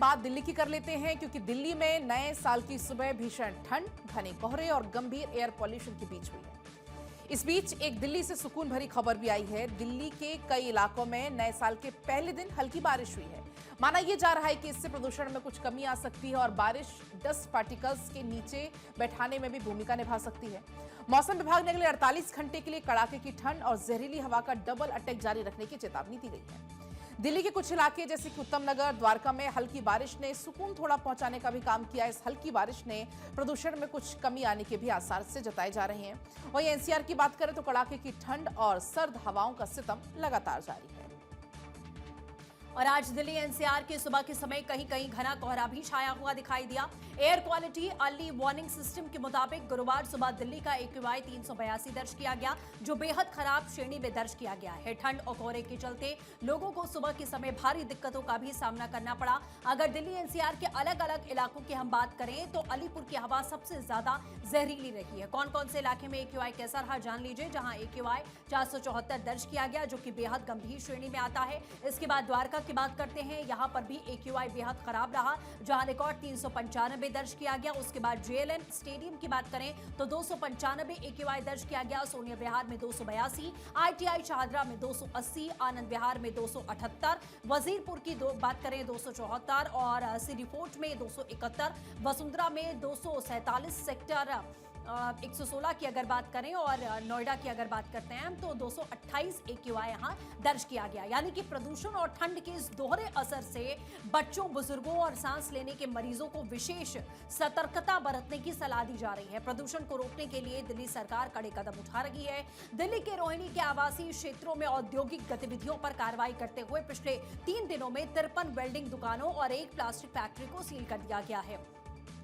बात दिल्ली की कर लेते हैं, क्योंकि दिल्ली में नए साल की सुबह भीषण ठंड, घने कोहरे और गंभीर एयर पॉल्यूशन के बीच हुई है। इस बीच एक दिल्ली से सुकून भरी खबर भी आई है। दिल्ली के कई इलाकों में नए साल के पहले दिन हल्की बारिश हुई है। माना यह जा रहा है कि इससे प्रदूषण में कुछ कमी आ सकती है और बारिश डस्ट पार्टिकल्स के नीचे बैठाने में भी भूमिका निभा सकती है। मौसम विभाग ने अगले 48 घंटे के लिए कड़ाके की ठंड और जहरीली हवा का डबल अटैक जारी रखने की चेतावनी दी गई है। दिल्ली के कुछ इलाके जैसे कि उत्तम नगर, द्वारका में हल्की बारिश ने सुकून थोड़ा पहुंचाने का भी काम किया। इस हल्की बारिश ने प्रदूषण में कुछ कमी आने के भी आसार से जताए जा रहे हैं। वहीं एनसीआर की बात करें तो कड़ाके की ठंड और सर्द हवाओं का सितम लगातार जारी है। और आज दिल्ली एनसीआर के सुबह के समय कहीं कहीं घना कोहरा भी छाया हुआ दिखाई दिया। Air quality early warning system के मुताबिक गुरुवार सुबह दिल्ली का AQI 382 दर्ज किया गया, जो बेहद खराब श्रेणी में दर्ज किया गया है। ठंड और कोहरे के चलते लोगों को सुबह के समय भारी दिक्कतों का भी सामना करना पड़ा। अगर दिल्ली एनसीआर के अलग अलग इलाकों की हम बात करें तो अलीपुर की हवा सबसे ज्यादा जहरीली रही है। कौन कौन से इलाके में AQI कैसा रहा जान लीजिए, जहां AQI 474 दर्ज किया गया, जो कि बेहद गंभीर श्रेणी में आता है। इसके बाद द्वारका की बात करते हैं, यहां पर भी AQI बेहद खराब रहा, जहां रिकॉर्ड 395 दर्ज किया गया। उसके बाद JLN स्टेडियम की बात करें तो 295 AQI दर्ज किया गया। सोनिया विहार में 282, ITI शाहदरा में 280, आनंद विहार में 278, वजीरपुर की बात करें 274 और सिटी फोर्ट में 271, वसुंधरा में 247, सेक्टर 116 की अगर बात करें और नोएडा की अगर बात करते हैं तो 228 AQI यहां दर्ज किया गया। यानी कि प्रदूषण और ठंड के इस दोहरे असर से बच्चों, बुजुर्गों और सांस लेने के मरीजों को विशेष सतर्कता बरतने की सलाह दी जा रही है। प्रदूषण को रोकने के लिए दिल्ली सरकार कड़े कदम उठा रही है। दिल्ली के रोहिणी के आवासीय क्षेत्रों में औद्योगिक गतिविधियों पर कार्रवाई करते हुए पिछले 3 दिनों में 53 वेल्डिंग दुकानों और एक प्लास्टिक फैक्ट्री को सील कर दिया गया है।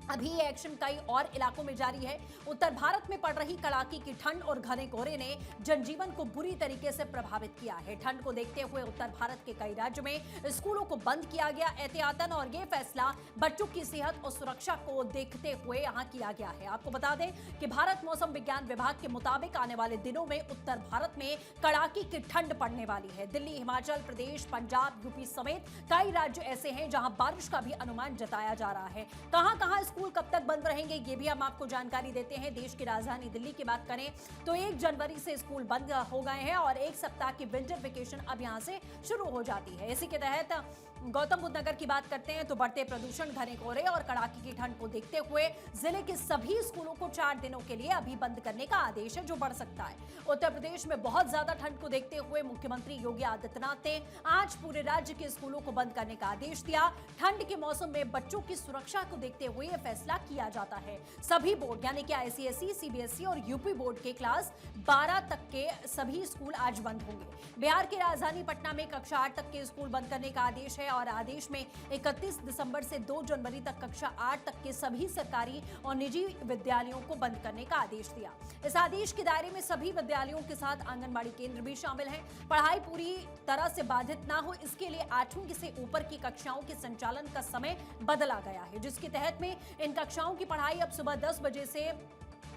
अभी ये एक्शन कई और इलाकों में जारी है। उत्तर भारत में पड़ रही कड़ाके की ठंड और घने कोहरे ने जनजीवन को बुरी तरीके से प्रभावित किया है। ठंड को देखते हुए उत्तर भारत के कई राज्यों में स्कूलों को बंद किया गया एहतियातन, और ये फैसला बच्चों की सेहत और सुरक्षा को देखते हुए यहाँ किया गया है। आपको बता दें कि भारत मौसम विज्ञान विभाग के मुताबिक आने वाले दिनों में उत्तर भारत में कड़ाके की ठंड पड़ने वाली है। दिल्ली, हिमाचल प्रदेश, पंजाब, यूपी समेत कई राज्य ऐसे हैं जहां बारिश का भी अनुमान जताया जा रहा है। कहां स्कूल कब तक बंद रहेंगे ये भी हम आपको जानकारी देते हैं। देश की राजधानी दिल्ली की बात करें तो 1 जनवरी से स्कूल बंद हो गए हैं और 1 सप्ताह की विंटर वेकेशन अब यहां से शुरू हो जाती है। इसी के तहत गौतम बुद्ध नगर की बात करते हैं तो बढ़ते प्रदूषण, घने कोहरे और कड़ाके की ठंड को देखते हुए जिले के सभी स्कूलों को 4 दिनों के लिए अभी बंद करने का आदेश है, जो बढ़ सकता है। उत्तर प्रदेश में बहुत ज्यादा ठंड को देखते हुए मुख्यमंत्री योगी आदित्यनाथ ने आज पूरे राज्य के स्कूलों को बंद करने का आदेश दिया। ठंड के मौसम में बच्चों की सुरक्षा को देखते हुए यह फैसला किया जाता है। सभी बोर्ड यानी कि ICSE, CBSE और यूपी बोर्ड के क्लास 12 तक के सभी स्कूल आज बंद होंगे। बिहार की राजधानी पटना में कक्षा 8 तक के स्कूल बंद करने का आदेश है और आदेश में 31 दिसंबर से 2 जनवरी तक कक्षा 8 तक के सभी सरकारी और निजी विद्यालयों को बंद करने का आदेश दिया। इस आदेश के दायरे में सभी विद्यालयों के साथ आंगनबाड़ी केंद्र भी शामिल हैं। पढ़ाई पूरी तरह से बाधित ना हो, इसके लिए 8वीं से ऊपर की कक्षाओं के संचालन का समय बदला गया है, जिसके तहत में इन कक्षाओं की पढ़ाई अब सुबह 10 बजे से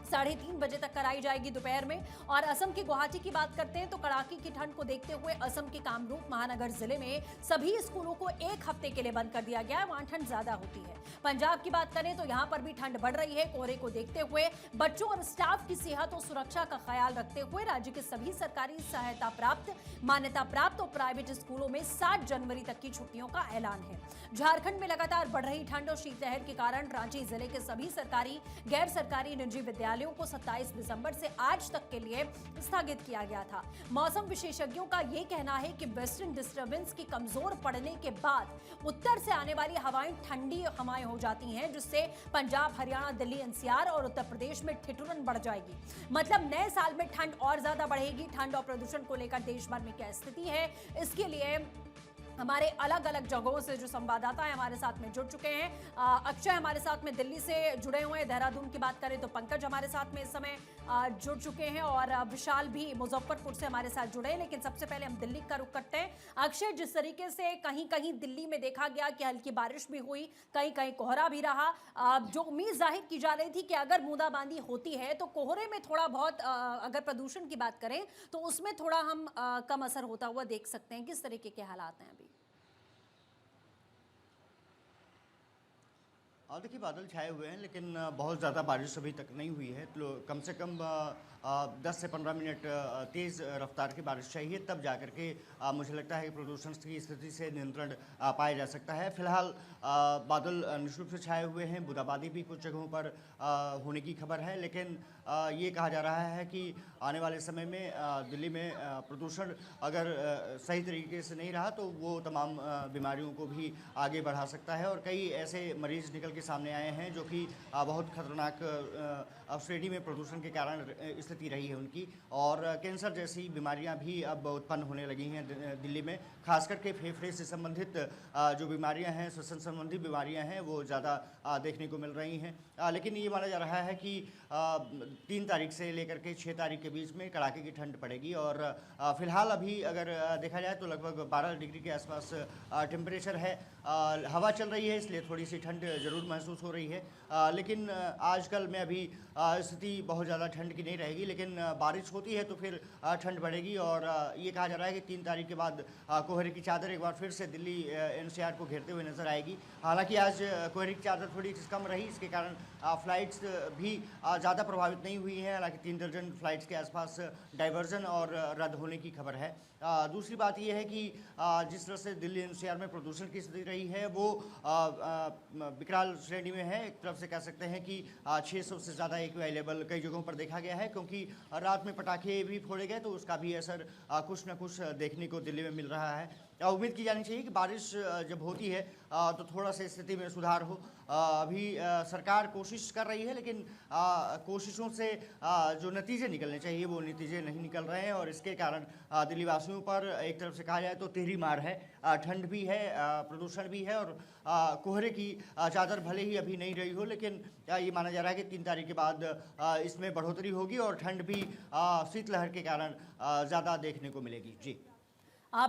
3:30 बजे तक कराई जाएगी दोपहर में। और असम की गुवाहाटी की बात करते हैं तो कड़ाके की ठंड को देखते हुए असम के कामरूप महानगर जिले में सभी स्कूलों को 1 हफ्ते के लिए बंद कर दिया गया है। वहां ठंड ज्यादा होती है। पंजाब की बात करें तो यहां पर भी ठंड बढ़ रही है। कोहरे को देखते हुए बच्चों और स्टाफ की सेहत और सुरक्षा का ख्याल रखते हुए राज्य के सभी सरकारी सहायता प्राप्त, मान्यता प्राप्त और प्राइवेट स्कूलों में 7 जनवरी तक की छुट्टियों का ऐलान है। झारखंड में लगातार बढ़ रही ठंड और शीतलहर के कारण रांची जिले के सभी सरकारी, गैर सरकारी, निजी विद्यालयों को 27 दिसंबर से आज तक के लिए स्थगित किया गया था। मौसम विशेषज्ञों का यह कहना है कि वेस्टर्न डिस्टर्बेंस की कमजोर पड़ने के बाद उत्तर से आने वाली हवाएं ठंडी हवाएं हो जाती हैं, जिससे पंजाब, हरियाणा, दिल्ली, एनसीआर और उत्तर प्रदेश में ठिठुरन बढ़ जाएगी। मतलब नए साल में ठंड और ज्यादा बढ़ेगी। ठंड और प्रदूषण को लेकर देश भर में क्या स्थिति है, इसके लिए हमारे अलग अलग जगहों से जो संवाददाता है हमारे साथ में जुड़ चुके हैं। अक्षय हमारे साथ में दिल्ली से जुड़े हुए हैं। देहरादून की बात करें तो पंकज हमारे साथ में इस समय जुड़ चुके हैं और विशाल भी मुजफ्फरपुर से हमारे साथ जुड़े हैं। लेकिन सबसे पहले हम दिल्ली का रुख करते हैं। अक्षय, जिस तरीके से कहीं कहीं दिल्ली में देखा गया कि हल्की बारिश भी हुई, कहीं कहीं कोहरा भी रहा, जो उम्मीद जाहिर की जा रही थी कि अगर बूंदाबांदी होती है तो कोहरे में थोड़ा बहुत अगर प्रदूषण की बात करें तो उसमें थोड़ा हम कम असर होता हुआ देख सकते हैं। किस तरीके के हालात हैं अभी? देखिए बादल छाए हुए हैं लेकिन बहुत ज़्यादा बारिश अभी तक नहीं हुई है, तो कम से कम 10 से 15 मिनट तेज़ रफ्तार की बारिश चाहिए, तब जा कर के मुझे लगता है कि प्रदूषण की स्थिति से नियंत्रण पाया जा सकता है। फिलहाल बादल निश्चित रूप से छाए हुए हैं, बूंदाबांदी भी कुछ जगहों पर होने की खबर है, लेकिन ये कहा जा रहा है कि आने वाले समय में दिल्ली में प्रदूषण अगर सही तरीके से नहीं रहा तो वो तमाम बीमारियों को भी आगे बढ़ा सकता है, और कई ऐसे मरीज निकल के सामने आए हैं जो कि बहुत खतरनाक श्रेणी में प्रदूषण के कारण स्थिति रही है उनकी, और कैंसर जैसी बीमारियां भी अब उत्पन्न होने लगी हैं दिल्ली में। खास करके फेफड़े से संबंधित जो बीमारियां हैं, श्वसन संबंधी बीमारियां हैं, वो ज़्यादा देखने को मिल रही हैं। लेकिन ये माना जा रहा है कि 3 तारीख से लेकर के 6 तारीख के बीच में कड़ाके की ठंड पड़ेगी, और फिलहाल अभी अगर देखा जाए तो लगभग 12 डिग्री के आसपास टेम्परेचर है। हवा चल रही है, इसलिए थोड़ी सी ठंड ज़रूर महसूस हो रही है, लेकिन आजकल में अभी स्थिति बहुत ज़्यादा ठंड की नहीं रहेगी, लेकिन बारिश होती है तो फिर ठंड बढ़ेगी, और ये कहा जा रहा है कि 3 तारीख के बाद कोहरे की चादर एक बार फिर से दिल्ली एनसीआर को घेरते हुए नजर आएगी। हालांकि आज कोहरे की चादर थोड़ी कम रही, इसके कारण फ़्लाइट्स भी ज़्यादा प्रभावित नहीं हुई हैं। हालांकि 3 दर्जन फ्लाइट्स के आसपास डाइवर्जन और रद्द होने की खबर है। दूसरी बात यह है कि जिस तरह से दिल्ली एनसीआर में प्रदूषण की स्थिति रही है वो विकराल श्रेणी में है। एक तरफ से कह सकते हैं कि 600 से ज़्यादा एक्यूआई लेवल कई जगहों पर देखा गया है, क्योंकि रात में पटाखे भी फोड़े गए तो उसका भी असर कुछ न कुछ देखने को दिल्ली में मिल रहा है। उम्मीद की जानी चाहिए कि बारिश जब होती है तो थोड़ा सा स्थिति में सुधार हो। अभी सरकार कोशिश कर रही है, लेकिन कोशिशों से जो नतीजे निकलने चाहिए वो नतीजे नहीं निकल रहे हैं, और इसके कारण दिल्ली वासियों पर एक तरफ से कहा जाए तो तेहरी मार है। ठंड भी है, प्रदूषण भी है, और कोहरे की चादर भले ही अभी नहीं रही हो, लेकिन ये माना जा रहा है कि 3 तारीख के बाद इसमें बढ़ोतरी होगी और ठंड भी शीतलहर के कारण ज़्यादा देखने को मिलेगी। जी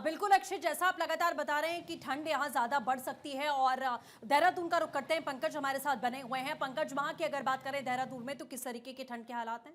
बिल्कुल अक्षय, जैसा आप लगातार बता रहे हैं कि ठंड यहाँ ज्यादा बढ़ सकती है, और देहरादून का रुख करते हैं। पंकज हमारे साथ बने हुए हैं। पंकज, वहां की अगर बात करें देहरादून में, तो किस तरीके के ठंड के हालात हैं?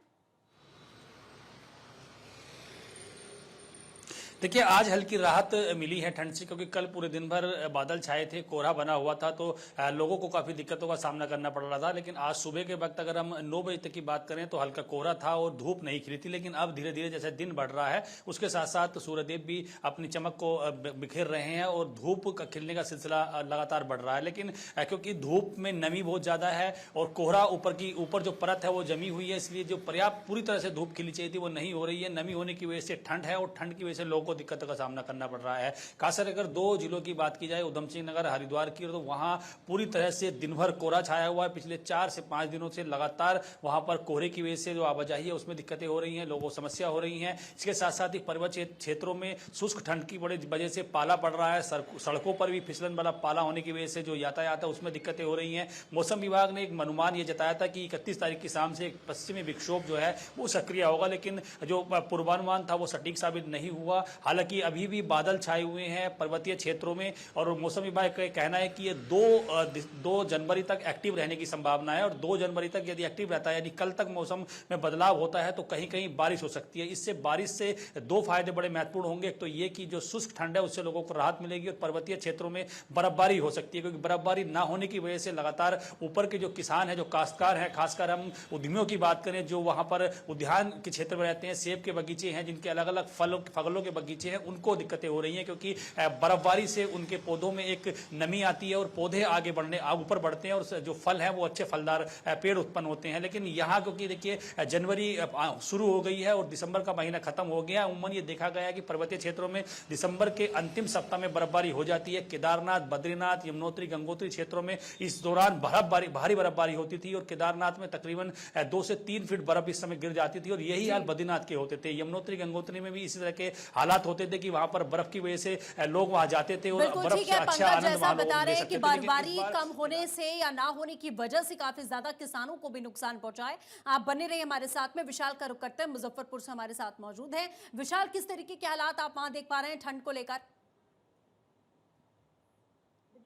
देखिए, आज हल्की राहत मिली है ठंड से, क्योंकि कल पूरे दिन भर बादल छाए थे, कोहरा बना हुआ था, तो लोगों को काफ़ी दिक्कतों का सामना करना पड़ रहा था। लेकिन आज सुबह के वक्त अगर हम 9 बजे तक की बात करें तो हल्का कोहरा था और धूप नहीं खिली थी। लेकिन अब धीरे धीरे जैसे दिन बढ़ रहा है, उसके साथ साथ सूर्यदेव भी अपनी चमक को बिखेर रहे हैं और धूप का खिलने का सिलसिला लगातार बढ़ रहा है। लेकिन क्योंकि धूप में नमी बहुत ज़्यादा है और कोहरा ऊपर जो परत है वो जमी हुई है, इसलिए जो पर्याप्त पूरी तरह से धूप खिली चाहिए थी वो नहीं हो रही है। नमी होने की वजह से ठंड है, और ठंड की वजह से लोगों को दिक्कतों का सामना करना पड़ रहा है। खासकर अगर 2 जिलों की बात की जाए, उधम सिंह नगर, हरिद्वार की, तो वहां पूरी तरह से दिन भर कोहरा छाया हुआ है। पिछले 4 से 5 दिनों से लगातार वहां पर कोहरे की वजह से जो आवाजाही है उसमें दिक्कतें हो रही हैं, लोगों को समस्या हो रही हैं। इसके साथ साथ ही पर्वतीय क्षेत्रों में शुष्क ठंड की वजह से पाला पड़ रहा है। सड़कों पर भी फिसलन वाला पाला होने की वजह से जो यातायात है उसमें दिक्कतें हो रही हैं। मौसम विभाग ने एक अनुमान ये जताया था कि 31 तारीख की शाम से एक पश्चिमी विक्षोभ जो है वो सक्रिय होगा, लेकिन जो पूर्वानुमान था वो सटीक साबित नहीं हुआ। हालांकि अभी भी बादल छाए हुए हैं पर्वतीय क्षेत्रों में, और मौसम विभाग का कहना है कि ये 2 जनवरी तक एक्टिव रहने की संभावना है, और 2 जनवरी तक यदि एक्टिव रहता है, यानी कल तक मौसम में बदलाव होता है, तो कहीं कहीं बारिश हो सकती है। इससे बारिश से 2 फायदे बड़े महत्वपूर्ण होंगे। एक तो ये कि जो शुष्क ठंड है उससे लोगों को राहत मिलेगी, और पर्वतीय क्षेत्रों में बर्फबारी हो सकती है, क्योंकि बर्फबारी ना होने की वजह से लगातार ऊपर के जो किसान है, जो काश्तकार हैं, खासकर हम उद्यमियों की बात करें जो वहां पर उद्यान के क्षेत्र में रहते हैं, सेब के बगीचे हैं, जिनके अलग अलग फलों के बगीचे हैं, उनको दिक्कतें हो रही हैं, क्योंकि बर्फबारी से उनके पौधों में एक नमी आती है और पौधे आगे ऊपर बढ़ते हैं, और जो फल है वो अच्छे फलदार पेड़ उत्पन्न होते हैं। लेकिन यहाँ क्योंकि देखिए जनवरी शुरू हो गई है और दिसंबर का महीना खत्म हो गया, उम्मन ये देखा गया है कि पर्वतीय क्षेत्रों में दिसंबर के अंतिम सप्ताह में बर्फबारी हो जाती है। केदारनाथ, बद्रीनाथ, यमुनोत्री, गंगोत्री क्षेत्रों में इस दौरान भारी बर्फबारी होती थी, और केदारनाथ में तकरीबन 2 से 3 फीट बर्फ इस समय गिर जाती थी, और यही हाल बद्रीनाथ के होते थे। यमुनोत्री, गंगोत्री में भी इसी तरह के हालात होते थे कि वहां पर बर्फ की वजह से लोग वहां जाते थे और बर्फ से अच्छा आनंद जैसा बता रहे हैं कि बर्फबारी कम होने से या ना होने की वजह से काफी ज्यादा किसानों को भी नुकसान पहुंचा है। आप बने रहिए हमारे साथ में। विशाल का रुख करते हैं, मुजफ्फरपुर से हमारे साथ मौजूद है। विशाल, किस तरीके के हालात आप वहां देख पा रहे हैं ठंड को लेकर?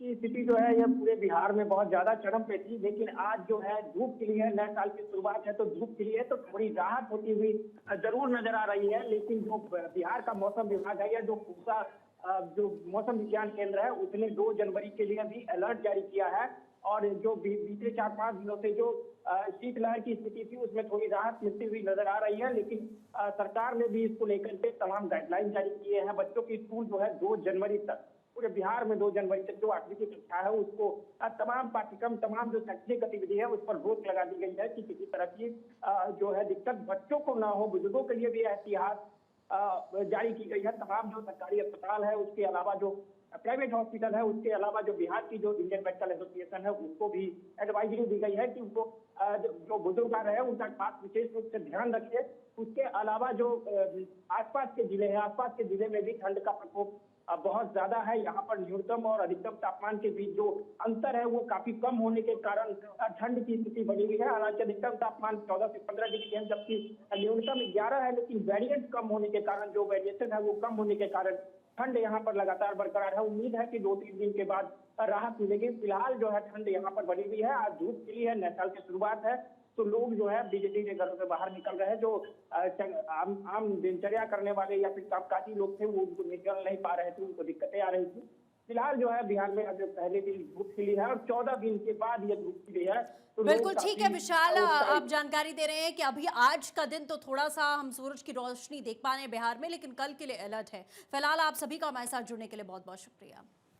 की स्थिति जो है यह पूरे बिहार में बहुत ज्यादा चरम पे थी, लेकिन आज जो है धूप खिली है। नए साल की शुरुआत है तो धूप खिली है, तो थोड़ी राहत होती हुई जरूर नजर आ रही है। लेकिन जो बिहार का मौसम विभाग है या जो पूसा जो मौसम विज्ञान केंद्र है उसने 2 जनवरी के लिए भी अलर्ट जारी किया है, और जो बीते 4-5 दिनों से जो शीतलहर की स्थिति थी उसमें थोड़ी राहत मिलती हुई नजर आ रही है। लेकिन सरकार ने भी इसको लेकर के तमाम गाइडलाइन जारी किए हैं। बच्चों की स्कूल जो है 2 जनवरी तक, पूरे बिहार में 2 जनवरी तक जो 8वीं की कक्षा है उसको तमाम पाठ्यक्रम, तमाम जो शैक्षणिक गतिविधि है उस पर रोक लगा दी गई है कि किसी तरह की जो है दिक्कत बच्चों को ना हो। बुजुर्गों के लिए भी एहतियात जारी की गई है। तमाम जो सरकारी अस्पताल है, उसके अलावा जो प्राइवेट हॉस्पिटल है, उसके अलावा जो बिहार की जो इंडियन मेडिकल एसोसिएशन है उसको भी एडवाइजरी दी गई है कि उनको जो बुजुर्ग आ रहे हैं उनका खास विशेष रूप से ध्यान रखिए। उसके अलावा जो आसपास के जिले हैं, आसपास के जिले में भी ठंड का प्रकोप बहुत ज्यादा है। यहाँ पर न्यूनतम और अधिकतम तापमान के बीच जो अंतर है वो काफी कम होने के कारण ठंड की स्थिति बनी हुई है। हालांकि अधिकतम तापमान 14 से 15 डिग्री है, जबकि न्यूनतम 11 है, लेकिन वेरिएंट कम होने के कारण, जो वेरिएशन है वो कम होने के कारण ठंड यहाँ पर लगातार बरकरार है। उम्मीद है कि 2-3 दिन के बाद राहत मिलेगी। फिलहाल जो है ठंड यहाँ पर बनी हुई है। आज धूप खिली है, नए साल की शुरुआत है, तो लोग जो है बिजली के घरों से बाहर निकल रहे हैं। जो आम दिनचर्या करने वाले या फिर कामकाजी लोग थे वो उनको निकल नहीं पा रहे थे, उनको दिक्कतें आ रही थी। फिलहाल जो है बिहार में अब पहले दिन धूप खिली है और 14 दिन के बाद ये धूप खिली है। तो बिल्कुल ठीक है विशाल, उत्साहित- आप जानकारी दे रहे हैं कि अभी आज का दिन तो थोड़ा सा हम सूरज की रोशनी देख पा रहे हैं बिहार में, लेकिन कल के लिए अलर्ट है। फिलहाल आप सभी का हमारे साथ जुड़ने के लिए बहुत बहुत शुक्रिया।